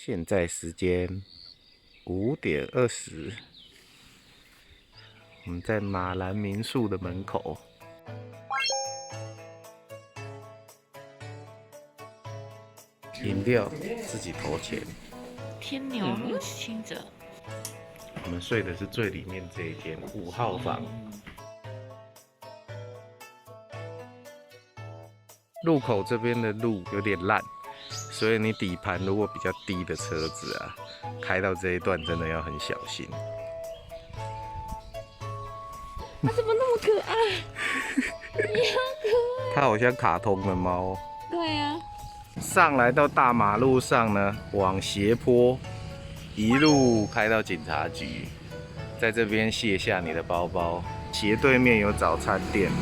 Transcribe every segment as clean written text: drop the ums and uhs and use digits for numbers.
现在时间5:20，我们在马兰民宿的门口。饮料自己投钱。天牛入侵者。我们睡的是最里面这一间5号房。入口这边的路有点烂，所以你底盘如果比较低的车子啊，开到这一段真的要很小心。它怎么那么可爱？你好可爱。它好像卡通的猫。对呀。上来到大马路上呢，往斜坡一路开到警察局，在这边卸下你的包包。斜对面有早餐店。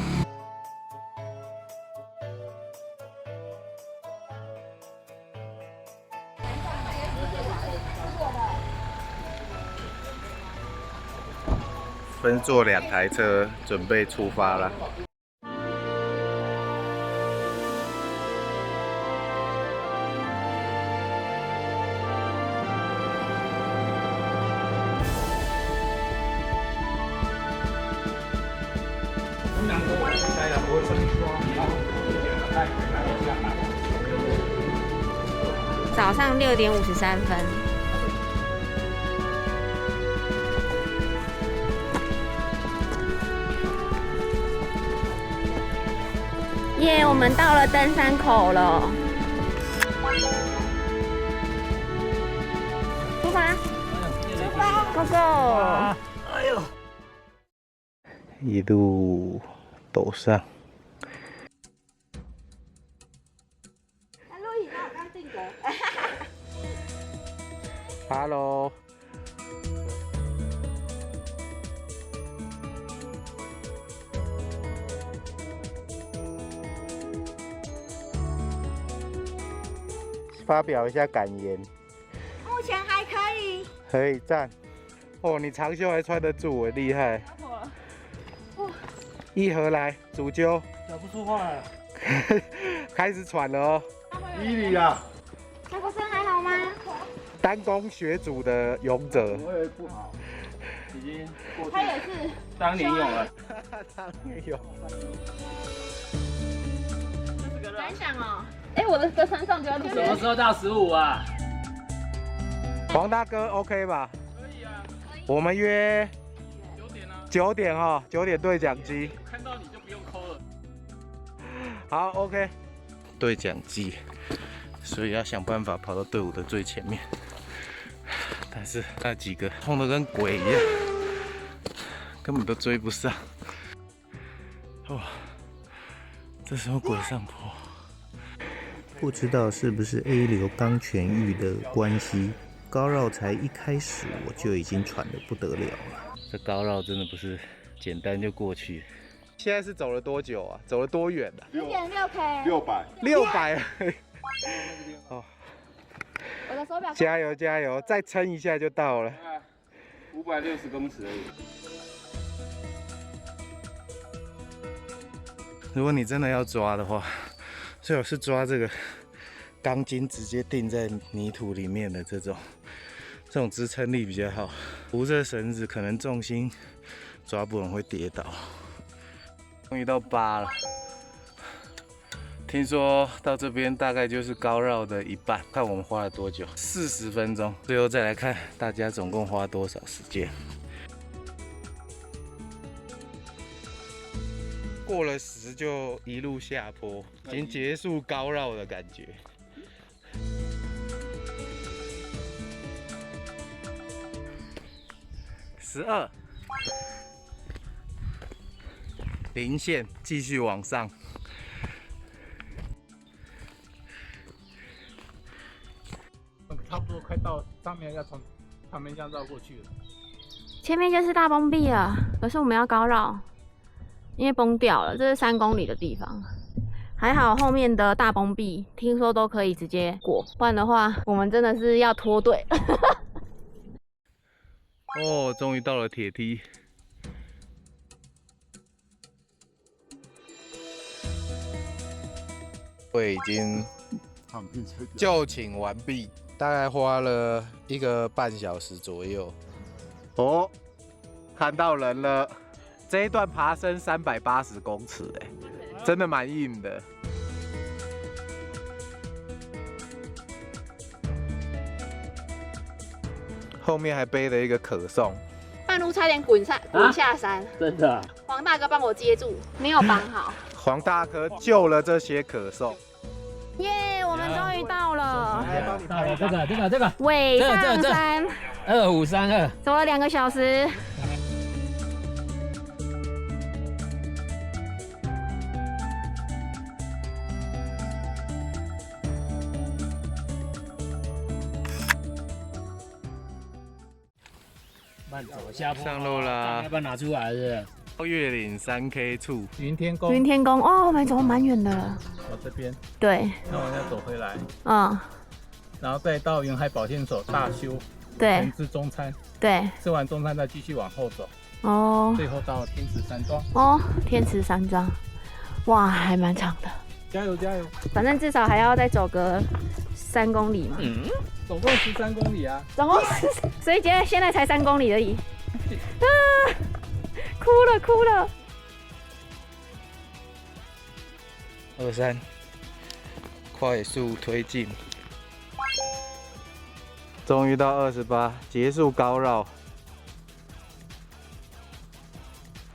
分坐2台车，准备出发了。早上6点53分。耶，我们到了登山口了。出发！出发 ！Go go！ 哎呦，一路陡上。Hello。发表一下感言。目前还可以。可以赞。哦，你长袖还穿得住，厉害。一盒来，主揪。讲不出话了。开始喘了哦。伊里啊。小国生还好吗？单攻学组的勇者。我以为不好，已经过去。他也是。当年勇了。当年勇。感想哦。哎，我的山上就要什么时候到15啊？黄大哥 OK 吧？可以啊。我们约9点啊。9点哈，9点对讲机。看到你就不用扣了。好 OK。对讲机，所以要想办法跑到队伍的最前面。但是那几个痛得跟鬼一样，根本都追不上。哇，这什么鬼上坡？不知道是不是 A 流刚痊愈的关系，高绕才一开始我就已经喘得不得了了。这高绕真的不是简单就过去。现在是走了多久啊？走了多远啊1.6K。600。哦，我的手表。加油加油，再撑一下就到了。560公尺而已。如果你真的要抓的话，最好是抓这个钢筋直接钉在泥土里面的这种支撑力比较好。扶着绳子可能重心抓不稳会跌倒。终于到8了，听说到这边大概就是高绕的一半。看我们花了多久，40分钟。最后再来看大家总共花多少时间。过了10就一路下坡，已经结束高绕的感觉。12，零线继续往上。差不多快到上面，要从旁边这样绕过去了。前面就是大崩壁了，可是我们要高绕，因为崩掉了。这是3公里的地方，还好后面的大崩壁听说都可以直接过，不然的话我们真的是要脱队。哦，终于到了铁梯。我已经就寝完毕，大概花了1个半小时左右。哦，看到人了。这一段爬升380公尺，真的蛮硬的。后面还背了一个可颂，半路差点滚下山，真的、啊？黄大哥帮我接住，没有绑好。黄大哥救了这些可颂。耶，我们终于到了，到了这个尾上山2532，走了2个小时。慢走下坡，上路啦要不要拿出来？是月岭3K 处，云天宫，云天宫哦，我们走蛮远的了。我这边，对，然后我们要走回来，嗯，然后再到云海保健所大修，对前置中餐，对，吃完中餐再继续往后走，哦最后到天池山庄。哦，天池山庄，哇，还蛮长的。加油加油！反正至少还要再走个3公里嘛。总共13公里啊！总共所以现在才3公里而已。啊，哭了。23，快速推进。终于到28，结束高绕。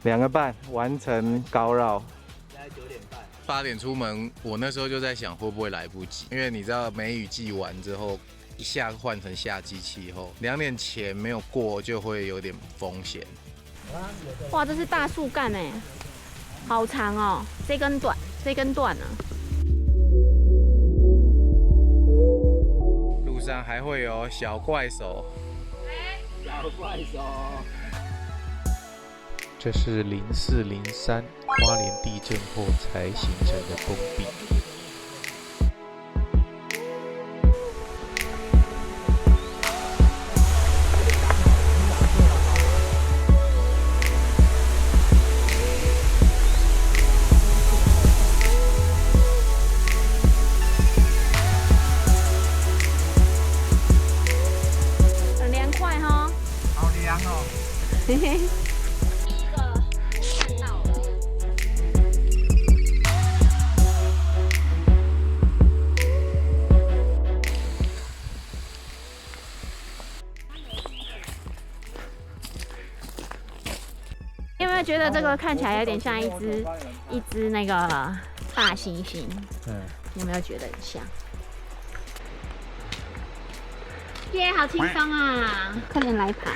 2个半完成高绕。现在9点半。8点出门，我那时候就在想会不会来不及，因为你知道梅雨季完之后，一下换成夏季气候，2点前没有过就会有点风险。哇，这是大树干哎，好长哦，这根断了。路上还会有小怪手。小怪手。这是0403花莲地震后才形成的崩壁。很凉快哈，好凉哦。嘿嘿。有没有觉得这个看起来有点像一只那个大猩猩？有没有觉得很像？耶，好轻松啊！快点来爬。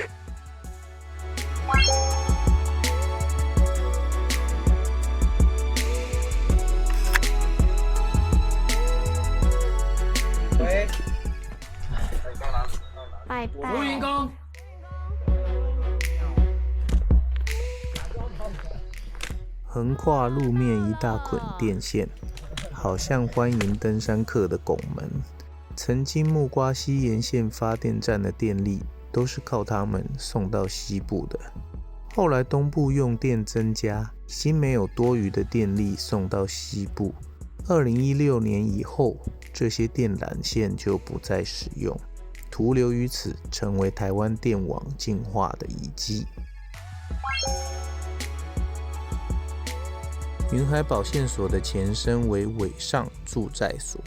喂，拜拜。无云宫。横跨路面一大捆电线，好像欢迎登山客的拱门。曾经木瓜溪沿线发电站的电力都是靠它们送到西部的。后来东部用电增加，已经没有多余的电力送到西部。2016年以后，这些电缆线就不再使用，徒留于此，成为台湾电网进化的遗迹。云海保健所的前身为尾上驻在所，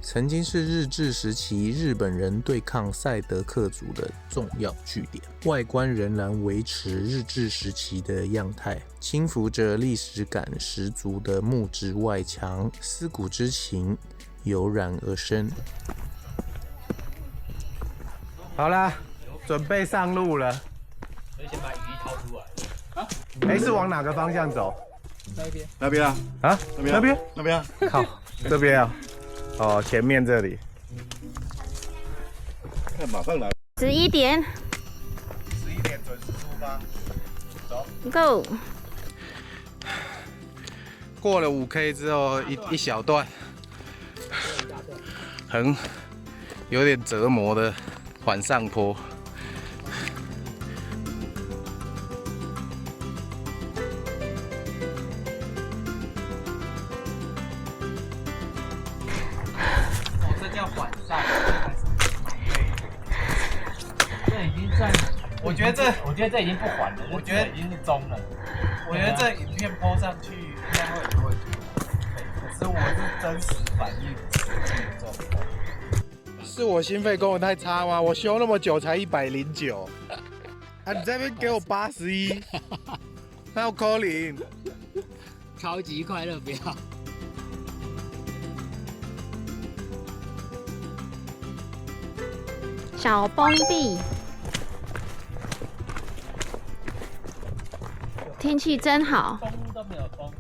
曾经是日治时期日本人对抗赛德克族的重要据点，外观仍然维持日治时期的样态，轻浮着历史感十足的木质外墙，思古之情油然而生。好啦，准备上路了。所以先把雨衣掏出来。哎，是往哪个方向走？那边啊？啊？那边？那边啊？靠，这边啊？哦，前面这里。看马上来。11点11点准时出发。走 ，Go！ 过了5K 之后，一小段，有点折磨的缓上坡。这叫缓上，算，我觉得这已经不缓了，我觉得已经是中了。我觉得这影片 po 上去应该会很多人觉得可是我是真实反应实际状况。是我心肺功能太差吗？我修那么久才109，啊，你这边给我81，那我扣0。超级快乐，不要。小崩壁，天气真好。风都没有风。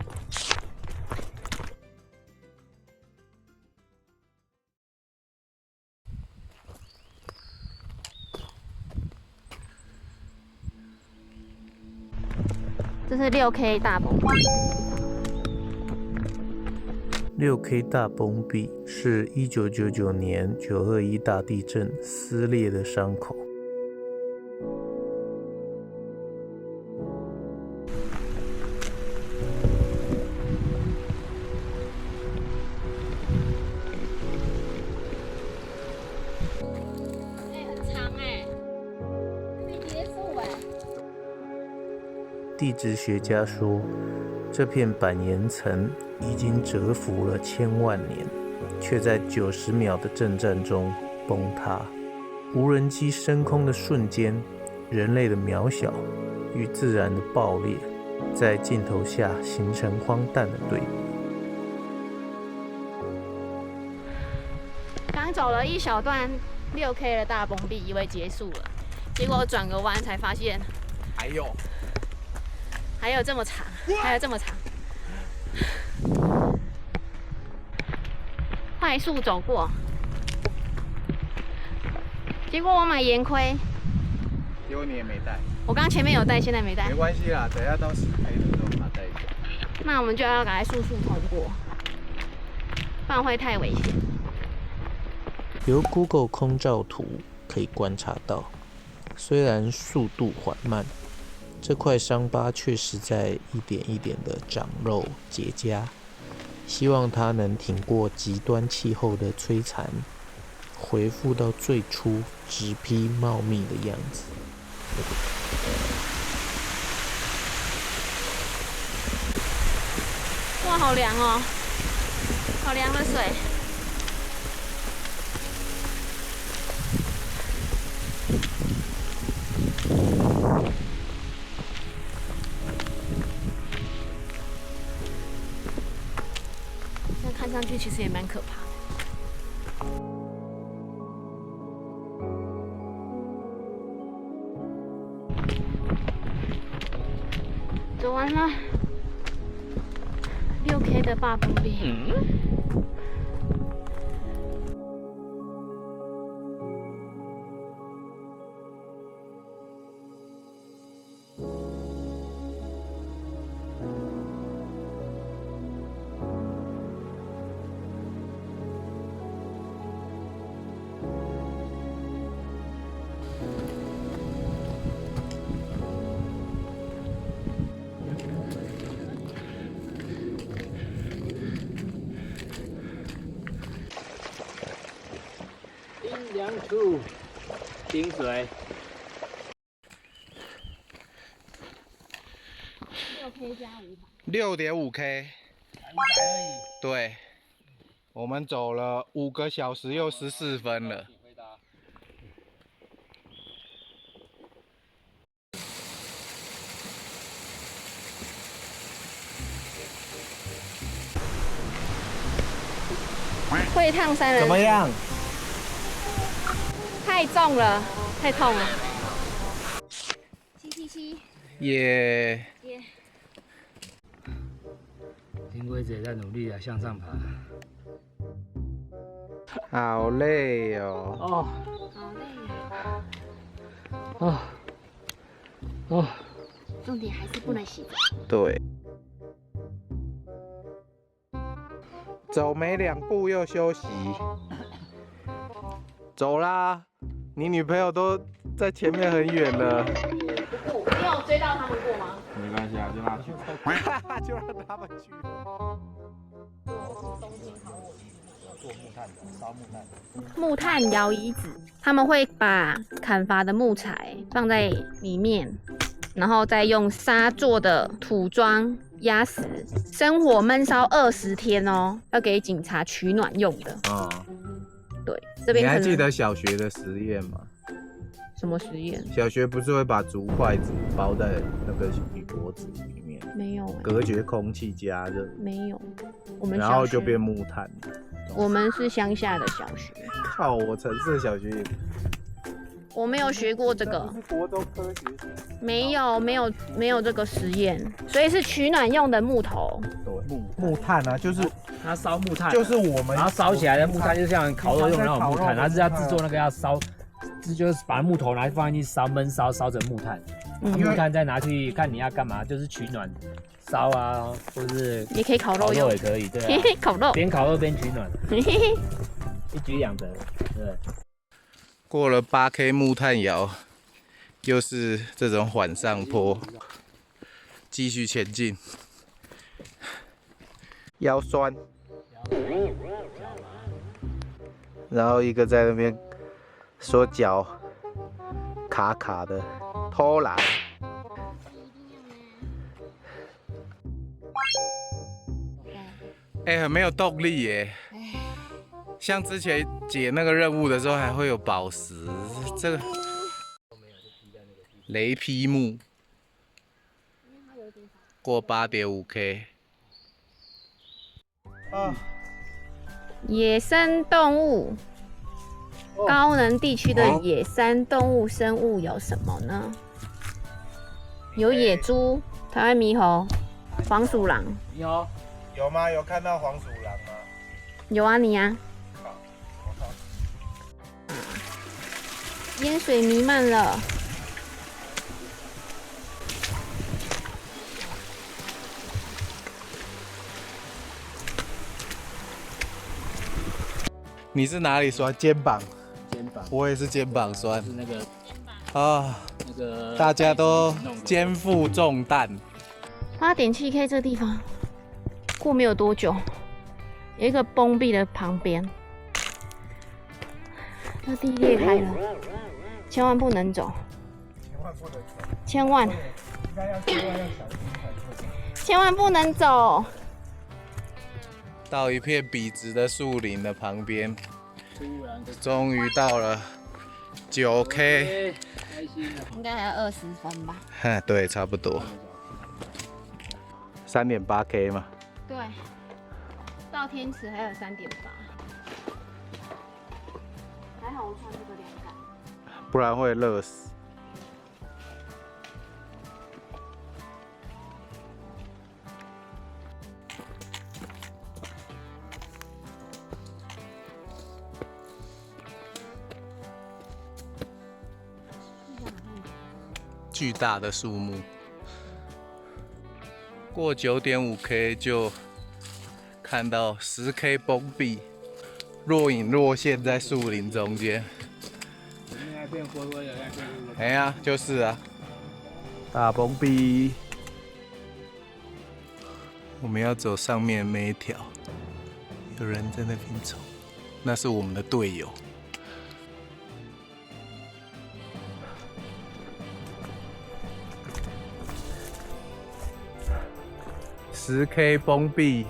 这是6K 大崩壁。6K 大崩壁是1999年921大地震撕裂的伤口。很长没结束地质学家说，这片板岩层已经蛰伏了千万年，却在90秒的震颤中崩塌。无人机升空的瞬间，人类的渺小与自然的爆裂，在镜头下形成荒诞的对比。刚走了一小段6K 的大崩壁，以为结束了，结果转个弯才发现还有这么长，还有这么长。快速走过，结果我买盐盔，结果你也没带，我刚前面有带，现在没带没。关系啦，等下到10K的时候把它带一下。那我们就要赶快速速通过，不然会太危险。由 Google 空照图可以观察到，虽然速度缓慢，这块伤疤确实在一点一点的长肉结痂。希望它能挺过极端气候的摧残，恢复到最初植披茂密的样子。哇，好凉哦，好凉的水。看上去其实也蛮可怕的。走完了6K 的大崩壁。阴凉处，冰水。6K 加500。6.5K，对，我们走了5个小时又14分了。会烫3人怎么样？太重了，太痛了。777。耶！金龟子也在努力的向上爬。好累哦。哦好累啊！哦哦，重点还是不能洗澡。对。走没2步又休息。走啦，你女朋友都在前面很远了。你有追到他们过吗？没关系啊，就让他去。就让他们去。东京好我去。做木炭的，烧木炭。木炭摇椅子，他们会把砍伐的木材放在里面，然后再用沙做的土桩压实，生火闷烧20天哦，要给警察取暖用的。哦，对，这边你还可能记得小学的实验吗？什么实验？小学不是会把竹筷子包在那个铝箔纸里面，没有、欸，隔绝空气加热，没有。我们然后小学就变木炭。我们是乡下的小学，靠，我城市小学也我没有学过这个，是国中科学系。没有这个实验，所以是取暖用的木头。对木炭啊，就是它烧木炭，就是我们然后烧起来的木炭就像烤肉用的那种木炭，它是要制作那个要烧，这就是把木头拿去放进去烧焖烧，烧成木炭，木炭再拿去看你要干嘛，就是取暖。烧啊，或是也可以烤肉烤用，肉也可以，对啊，烤肉，边烤肉边取暖，一举两得，对。过了8K 木炭窑，又是这种缓上坡，继续前进。腰酸，然后一个在那边说脚卡卡的，偷懒。很没有动力耶。像之前解那个任务的时候，还会有宝石，这个雷劈木过8.5K。野生动物，高能地区的野生动物生物有什么呢？有野猪、台湾猕猴、黄鼠狼。有吗？有看到黄鼠狼吗？有啊，你啊。淹水弥漫了。你是哪里酸？肩膀。肩膀。我也是肩膀酸。是那个啊，那个大家都肩负重担。8.7K 这地方过没有多久，有一个崩壁的旁边，那地裂开了，千万不能走，千万不能走。到一片笔直的树林的旁边，终于到了9K，应该还要20分吧？对，差不多。3.8K 嘛。对，到天池还有3.8，还好我穿这个凉感，不然会热死。巨大的树木，过9.5K 就看到10K 崩壁，若隐若现在树林中间。哎呀，就是啊，大崩壁。我们要走上面那一条，有人在那边走，那是我们的队友。10K 崩壁，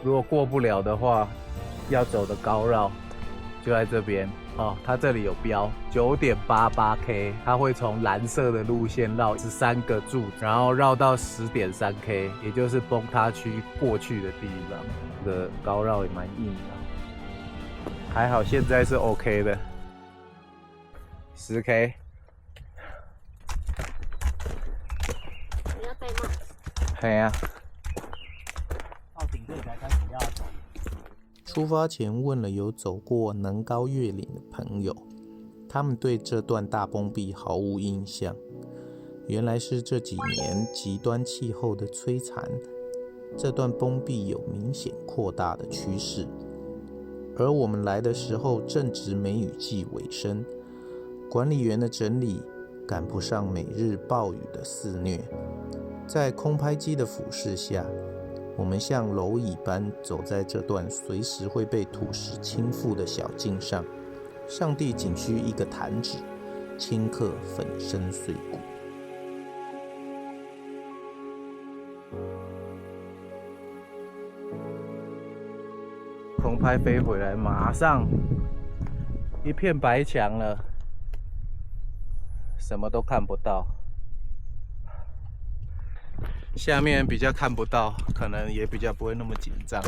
如果过不了的话，要走的高绕就在这边哦。它这里有标9.88K， 它会从蓝色的路线绕13个柱，然后绕到10.3K， 也就是崩塌区过去的地方。这个高绕也蛮硬的，还好现在是 OK 的。10K， 你要戴帽子。嘿呀。出发前问了有走过能高越岭的朋友，他们对这段大崩壁毫无印象。原来是这几年极端气候的摧残，这段崩壁有明显扩大的趋势。而我们来的时候正值梅雨季尾声，管理员的整理赶不上每日暴雨的肆虐。在空拍机的俯视下，我们像蝼蚁般走在这段随时会被土石倾覆的小径上，上帝仅需一个弹指，顷刻粉身碎骨。空拍飞回来，马上一片白墙了，什么都看不到。下面比较看不到，可能也比较不会那么紧张。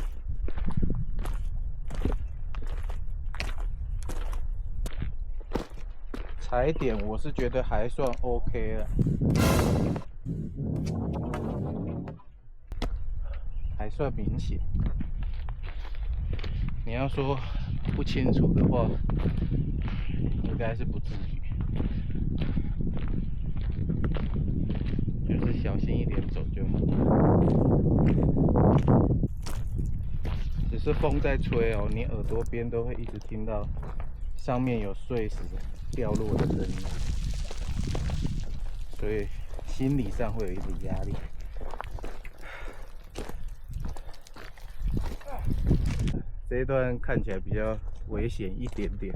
踩点我是觉得还算 OK 了，还算明显。你要说不清楚的话，应该是不至于。就是小心一点走就好。只是风在吹哦，你耳朵边都会一直听到上面有碎石掉落的声音，所以心理上会有一点压力。这一段看起来比较危险一点点，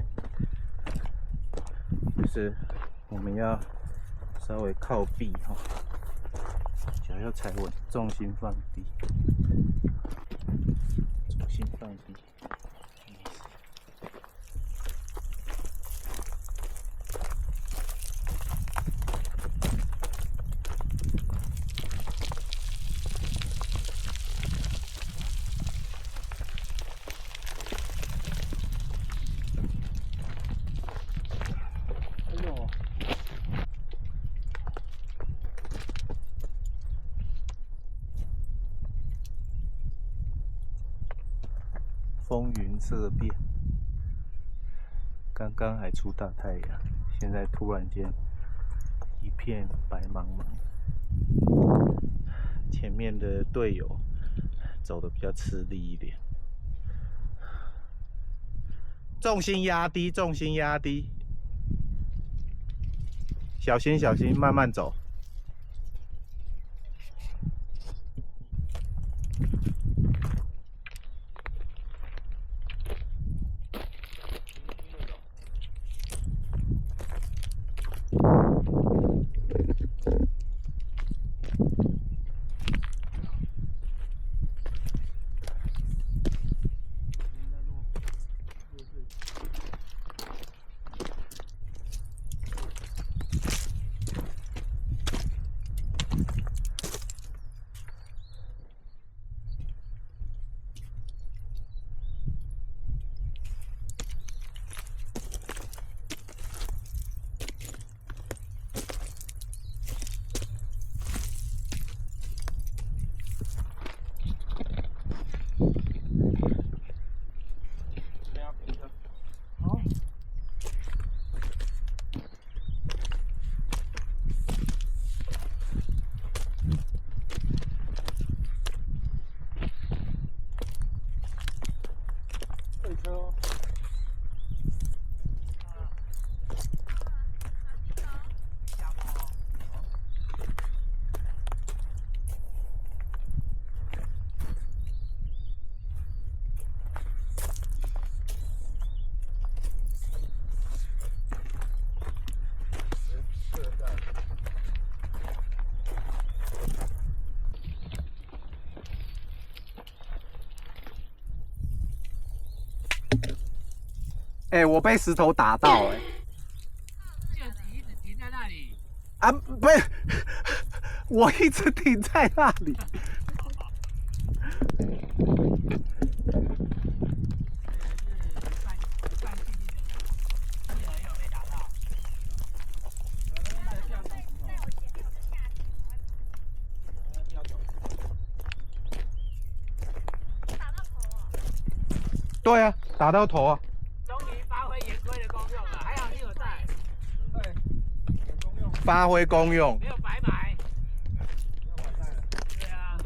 就是我们要稍微靠壁哈，脚要踩稳，重心放低，重心放低。风云色变，刚刚还出大太阳，现在突然间一片白茫茫。前面的队友走得比较吃力一点，重心压低，重心压低，小心小心，慢慢走。哎，我被石头打到哎！你一直停在那里啊，不是，我一直停在那里。对啊，打到头啊！终于发挥圆规的功用了，还好你有在。对，有功用。发挥功用。没有白买。没有白带了。对啊。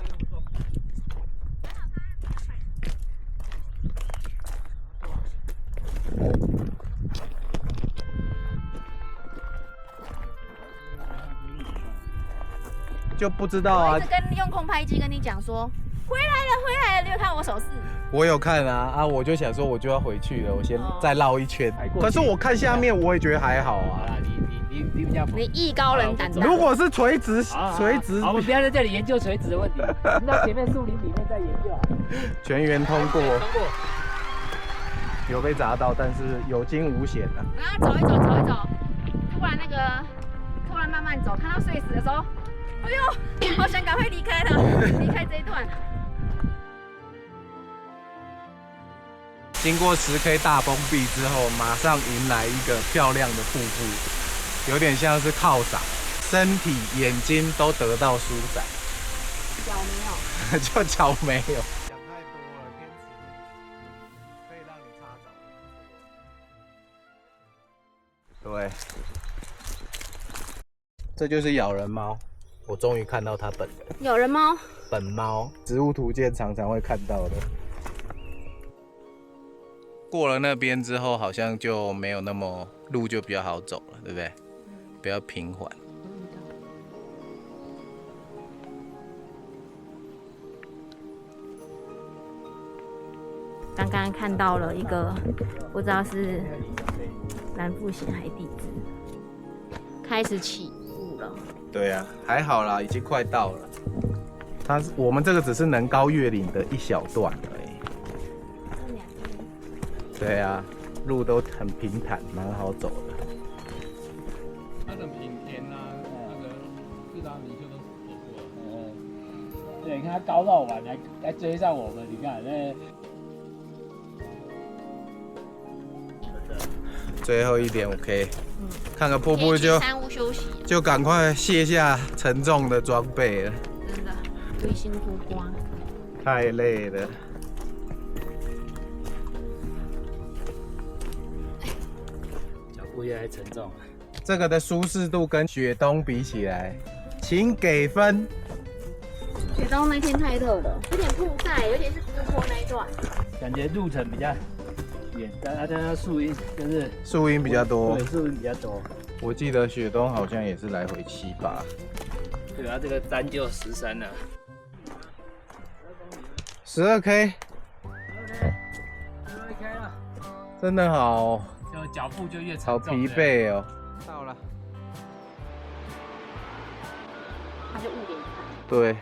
就不知道啊。我一直用空拍机跟你讲说，回来了，你有看我手势？我有看啊，我就想说我就要回去了，我先再绕一圈。可是我看下面，我也觉得还好啊。你比较你艺高人胆大。如果是垂直，好，我们不要在这里研究垂直的问题，我们到前面树林里面再研究。全员通过，有被砸到，但是有惊无险的。然后走一走，突然慢慢走，看到碎石的时候，哎呦，好想赶快离开了，离开这一段。经过10K 大崩壁之后，马上迎来一个漂亮的瀑布，有点像是犒赏，身体、眼睛都得到舒展。脚没有，就脚没有。想太多了，天池可以让你擦澡。对，这就是咬人猫，我终于看到它本人。有人猫？本猫，植物图鉴常常会看到的。过了那边之后，好像就没有那么路就比较好走了，对不对？比较平缓。刚刚看到了一个不知道是蓝腹鹇还地质，开始起雾了。对啊，还好啦，已经快到了。我们这个只是能高越岭的一小段而已。对啊，路都很平坦，蛮好走的。那种品田啊，那个4拉米就都走过了。对，你看他高绕完来追上我们，你看那。最后一点，OK，看个瀑布山屋休息，就赶快卸下沉重的装备了。真的灰心孤光，太累了。脚步越来越沉重了。这个的舒适度跟雪冬比起来，请给分。雪冬那天太热了，有点曝晒，尤其是直坡那一段，感觉路程比较远，但它树荫就是树荫比较多。对，树荫比较多。我记得雪冬好像也是来回7、8。对啊，这个单就13了。12K， 12K 了，真的好，就脚步就越沉好重。疲惫哦。到了。它就误点看。对。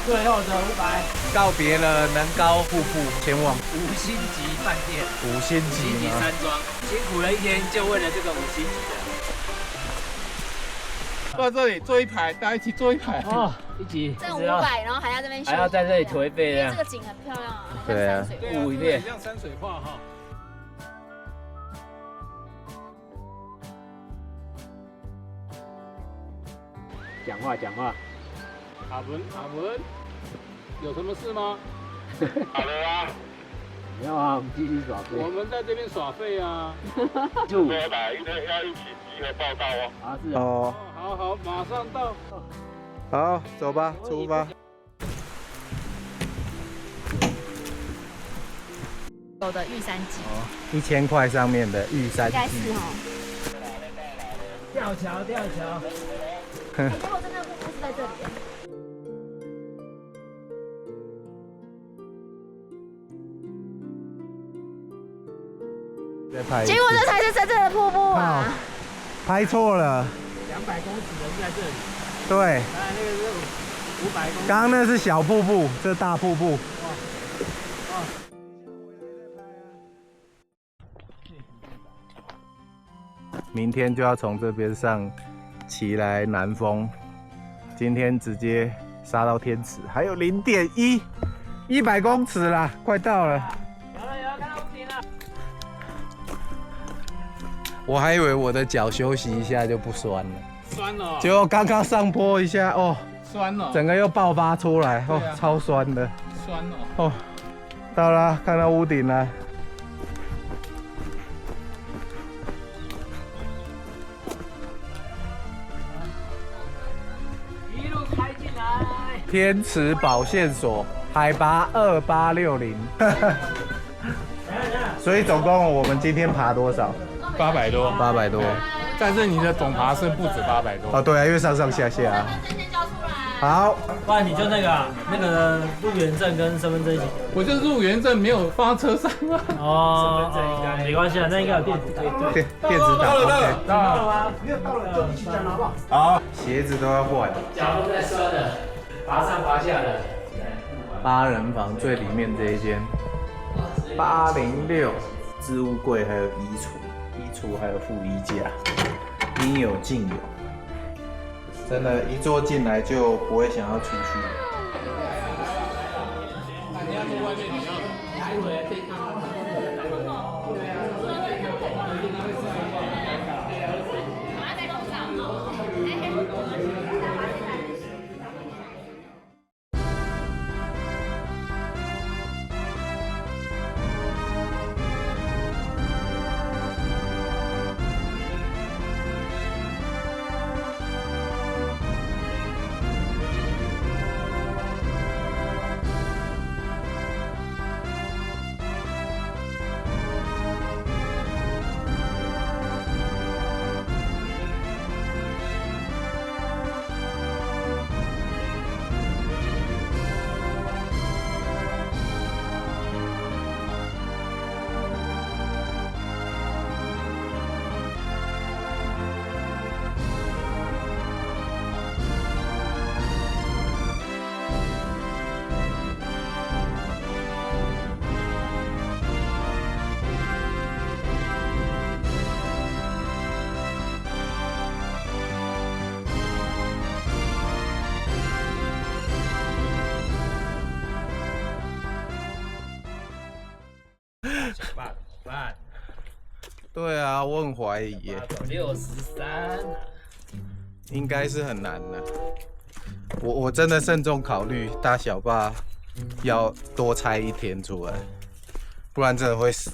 最后的500，告别了南高瀑布，前往5星级饭店5星，5星级级吗？山庄，辛苦了一天，就为了这个5星级的。坐在这里坐一排，大家一起坐一排。哦，一起挣500，然后还要这边休息，还要在这里颓废这样这个景很漂亮啊，对啊很像山水画。雾一片。像山水画哈。讲话。阿文，有什么事吗？好了啊，没有啊，我们继续耍飞。我们在这边耍废啊。就要一起集合报告哦。啊是啊。哦，好，马上到。好，走吧，出发。有的玉山鸡， 1000块上面的玉山应该鸡是哦。吊桥。结果真的瀑布是在这里。再拍一次。结果这才是真正的瀑布啊！拍错了。 200公尺的是在这里，对，当然那个是500公尺。刚刚那是小瀑布，这大瀑布。明天就要从这边上骑来南峰，今天直接杀到天池，还有0.1，100公尺啦，快到了。有，看到不停了。我还以为我的脚休息一下就不酸了，酸了、结果刚刚上坡一下哦，酸了，整个又爆发出来哦，超酸的。酸了。哦，到了，看到屋顶了。一路开进来。天池保线所，海拔2860。所以总共我们今天爬多少800多， ？800多。但是你的总爬升不止800多。哦，对啊，因为上上下下啊。好，不然你就那个入园证跟身份证一起。我就入园证没有放在车上啊。哦，身份证应该没关系啊，那应该有电子可以对。电子档 OK。到了吗？没有到了就一起讲好不好？好，鞋子都要换。脚都在酸了，爬上爬下的。 8人房最里面这一间806，置物柜还有衣橱还有附衣架，应有尽有。真的，一坐进来就不会想要出去。你要坐外面，你要。对啊，我很怀疑耶， 63，应该是很难的。我真的慎重考虑，大小坝要多拆1天出来，不然真的会死。